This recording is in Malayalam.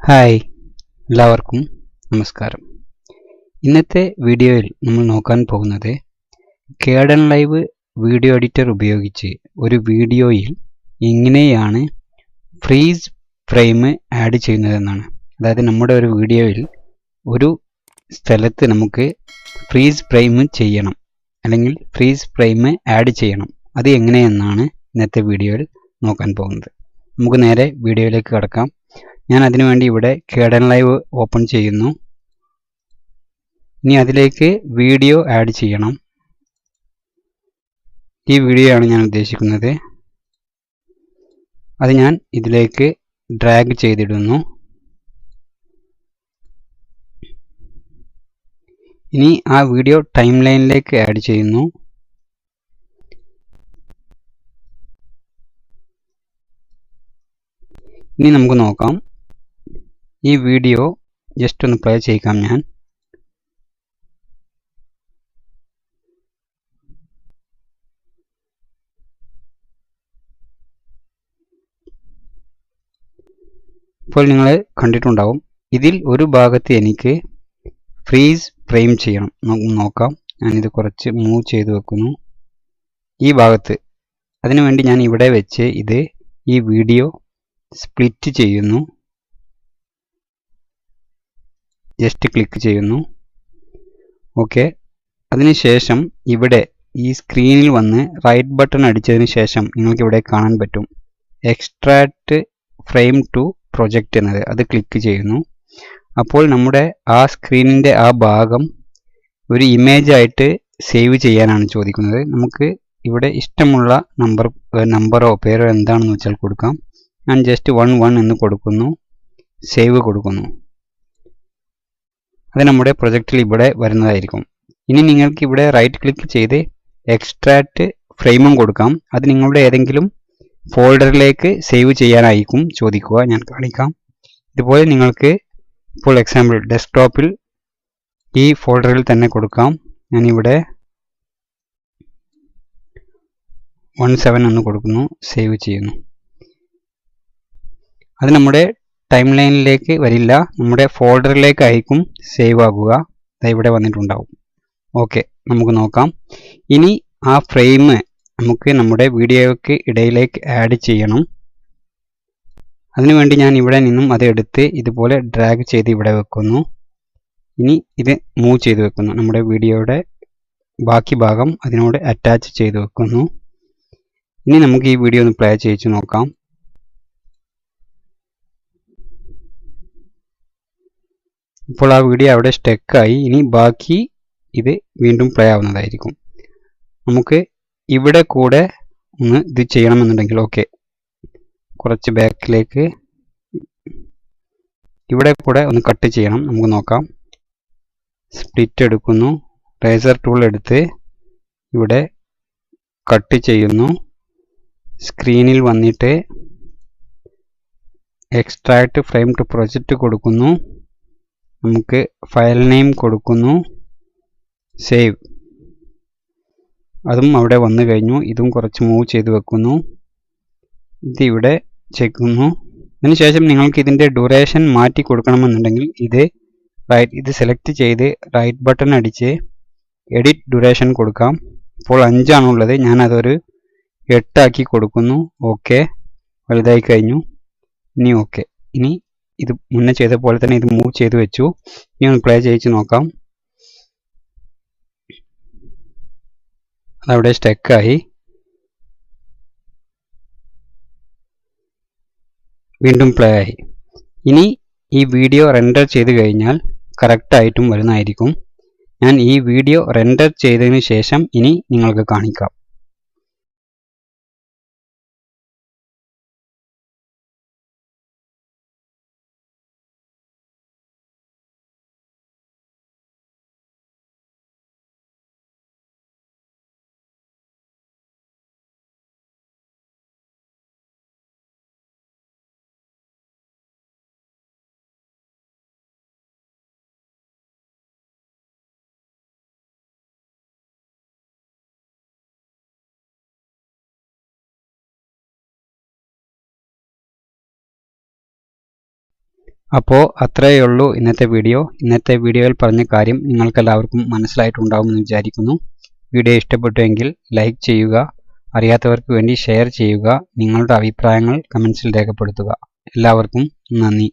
ഹായ് എല്ലാവർക്കും നമസ്കാരം. ഇന്നത്തെ വീഡിയോയിൽ നമ്മൾ നോക്കാൻ പോകുന്നത് Kdenlive വീഡിയോ എഡിറ്റർ ഉപയോഗിച്ച് ഒരു വീഡിയോയിൽ എങ്ങനെയാണ് ഫ്രീസ് ഫ്രെയിം ആഡ് ചെയ്യുന്നതെന്നാണ്. അതായത് നമ്മുടെ ഒരു വീഡിയോയിൽ ഒരു സ്ഥലത്ത് നമുക്ക് ഫ്രീസ് ഫ്രെയിം ചെയ്യണം അല്ലെങ്കിൽ ഫ്രീസ് ഫ്രെയിം ആഡ് ചെയ്യണം. അത് എങ്ങനെയെന്നാണ് ഇന്നത്തെ വീഡിയോയിൽ നോക്കാൻ പോകുന്നത്. നമുക്ക് നേരെ വീഡിയോയിലേക്ക് കടക്കാം. ഞാൻ അതിനുവേണ്ടി ഇവിടെ Kdenlive ഓപ്പൺ ചെയ്യുന്നു. ഇനി അതിലേക്ക് വീഡിയോ ആഡ് ചെയ്യണം. ഈ വീഡിയോ ആണ് ഞാൻ ഉദ്ദേശിക്കുന്നത്. അത് ഞാൻ ഇതിലേക്ക് ഡ്രാഗ് ചെയ്തിടുന്നു. ഇനി ആ വീഡിയോ ടൈം ലൈനിലേക്ക് ആഡ് ചെയ്യുന്നു. ഇനി നമുക്ക് നോക്കാം. ഈ വീഡിയോ ജസ്റ്റ് ഒന്ന് പ്ലേ ചെയ്യാം. ഞാൻ ഇപ്പോൾ നിങ്ങൾ കണ്ടിട്ടുണ്ടാവും. ഇതിൽ ഒരു ഭാഗത്ത് എനിക്ക് ഫ്രീസ് ഫ്രെയിം ചെയ്യണം. നോക്കാം. ഞാനിത് കുറച്ച് മൂവ് ചെയ്ത് വെക്കുന്നു ഈ ഭാഗത്ത്. അതിനുവേണ്ടി ഞാൻ ഇവിടെ വെച്ച് ഈ വീഡിയോ സ്പ്ലിറ്റ് ചെയ്യുന്നു. ജസ്റ്റ് ക്ലിക്ക് ചെയ്യുന്നു. ഓക്കെ. അതിനുശേഷം ഇവിടെ ഈ സ്ക്രീനിൽ വന്ന് റൈറ്റ് ബട്ടൺ അടിച്ചതിന് ശേഷം നിങ്ങൾക്ക് ഇവിടെ കാണാൻ പറ്റും എക്സ്ട്രാക്ട് ഫ്രെയിം ടു പ്രൊജക്റ്റ് എന്നത്. അത് ക്ലിക്ക് ചെയ്യുന്നു. അപ്പോൾ നമ്മുടെ ആ സ്ക്രീനിൻ്റെ ആ ഭാഗം ഒരു ഇമേജ് ആയിട്ട് സേവ് ചെയ്യാനാണ് ചോദിക്കുന്നത്. നമുക്ക് ഇവിടെ ഇഷ്ടമുള്ള നമ്പറോ പേരോ എന്താണെന്ന് വെച്ചാൽ കൊടുക്കാം. ഞാൻ ജസ്റ്റ് 11 എന്ന് കൊടുക്കുന്നു. സേവ് കൊടുക്കുന്നു. അത് നമ്മുടെ പ്രൊജക്റ്റിൽ ഇവിടെ വരുന്നതായിരിക്കും. ഇനി നിങ്ങൾക്ക് ഇവിടെ റൈറ്റ് ക്ലിക്ക് ചെയ്ത് എക്സ്ട്രാക്ട് ഫ്രെയിമും കൊടുക്കാം. അത് നിങ്ങളുടെ ഏതെങ്കിലും ഫോൾഡറിലേക്ക് സേവ് ചെയ്യാനായിരിക്കും ചോദിക്കുക. ഞാൻ കാണിക്കാം. ഇതുപോലെ നിങ്ങൾക്ക് ഇപ്പോൾ എക്സാമ്പിൾ ഡെസ്ക്ടോപ്പിൽ ഈ ഫോൾഡറിൽ തന്നെ കൊടുക്കാം. ഞാനിവിടെ 17 എന്ന് കൊടുക്കുന്നു. സേവ് ചെയ്യുന്നു. അത് നമ്മുടെ ടൈം ലൈനിലേക്ക് വരില്ല, നമ്മുടെ ഫോൾഡറിലേക്കായിരിക്കും സേവ് ആകുക. ഇവിടെ വന്നിട്ടുണ്ടാവും. ഓക്കെ, നമുക്ക് നോക്കാം. ഇനി ആ ഫ്രെയിം നമുക്ക് നമ്മുടെ വീഡിയോയ്ക്ക് ഇടയിലേക്ക് ആഡ് ചെയ്യണം. അതിനുവേണ്ടി ഞാൻ ഇവിടെ നിന്നും അത് എടുത്ത് ഇതുപോലെ ഡ്രാഗ് ചെയ്ത് ഇവിടെ വെക്കുന്നു. ഇനി ഇത് മൂവ് ചെയ്ത് വെക്കുന്നു. നമ്മുടെ വീഡിയോയുടെ ബാക്കി ഭാഗം അതിനോട് അറ്റാച്ച് ചെയ്ത് വെക്കുന്നു. ഇനി നമുക്ക് ഈ വീഡിയോ ഒന്ന് പ്ലേ ചെയ്ത് നോക്കാം. ഇപ്പോൾ ആ വീഡിയോ അവിടെ സ്റ്റക്കായി. ഇനി ബാക്കി ഇത് വീണ്ടും പ്ലേ ആവുന്നതായിരിക്കും. നമുക്ക് ഇവിടെ കൂടെ ഒന്ന് ഇത് ചെയ്യണമെന്നുണ്ടെങ്കിൽ ഓക്കെ, കുറച്ച് ബാക്കിലേക്ക് ഇവിടെ കൂടെ ഒന്ന് കട്ട് ചെയ്യണം. നമുക്ക് നോക്കാം. സ്പ്ലിറ്റ് എടുക്കുന്നു. റേസർ ടൂൾ എടുത്ത് ഇവിടെ കട്ട് ചെയ്യുന്നു. സ്ക്രീനിൽ വന്നിട്ട് എക്സ്ട്രാക്ട് ഫ്രെയിം ടു പ്രൊജക്റ്റ് കൊടുക്കുന്നു. നമുക്ക് ഫയൽ നെയിം കൊടുക്കുന്നു. സേവ്. അതും അവിടെ വന്നു കഴിഞ്ഞു. ഇതും കുറച്ച് മൂവ് ചെയ്ത് വെക്കുന്നു. ഇതിവിടെ ചെക്കുന്നു. അതിനുശേഷം നിങ്ങൾക്ക് ഇതിൻ്റെ ഡ്യൂറേഷൻ മാറ്റി കൊടുക്കണമെന്നുണ്ടെങ്കിൽ ഇത് സെലക്ട് ചെയ്ത് റൈറ്റ് ബട്ടൺ അടിച്ച് എഡിറ്റ് ഡ്യൂറേഷൻ കൊടുക്കാം. ഇപ്പോൾ 5 ആണുള്ളത്. ഞാനതൊരു 8 ആക്കി കൊടുക്കുന്നു. ഓക്കെ, വലുതായി കഴിഞ്ഞു. ഇനി ഓക്കെ. ഇനി ഇത് മുന്നേ ചെയ്ത പോലെ തന്നെ ഇത് മൂവ് ചെയ്ത് വെച്ചു. ഇനി ഒന്ന് പ്ലേ ചെയ്ത് നോക്കാം. അതവിടെ സ്റ്റക്കായി. വീണ്ടും പ്ലേ ആയി. ഇനി ഈ വീഡിയോ റെൻഡർ ചെയ്ത് കഴിഞ്ഞാൽ കറക്റ്റായിട്ടും വരുന്നതായിരിക്കും. ഞാൻ ഈ വീഡിയോ റെൻഡർ ചെയ്തതിന് ശേഷം ഇനി നിങ്ങൾക്ക് കാണിക്കാം. അപ്പോൾ അത്രയേ ഉള്ളൂ ഇന്നത്തെ വീഡിയോ. ഇന്നത്തെ വീഡിയോയിൽ പറഞ്ഞ കാര്യം നിങ്ങൾക്കെല്ലാവർക്കും മനസ്സിലായിട്ടുണ്ടാവുമെന്ന് വിചാരിക്കുന്നു. വീഡിയോ ഇഷ്ടപ്പെട്ടുവെങ്കിൽ ലൈക്ക് ചെയ്യുക, അറിയാത്തവർക്ക് വേണ്ടി ഷെയർ ചെയ്യുക, നിങ്ങളുടെ അഭിപ്രായങ്ങൾ കമൻസിൽ രേഖപ്പെടുത്തുക. എല്ലാവർക്കും നന്ദി.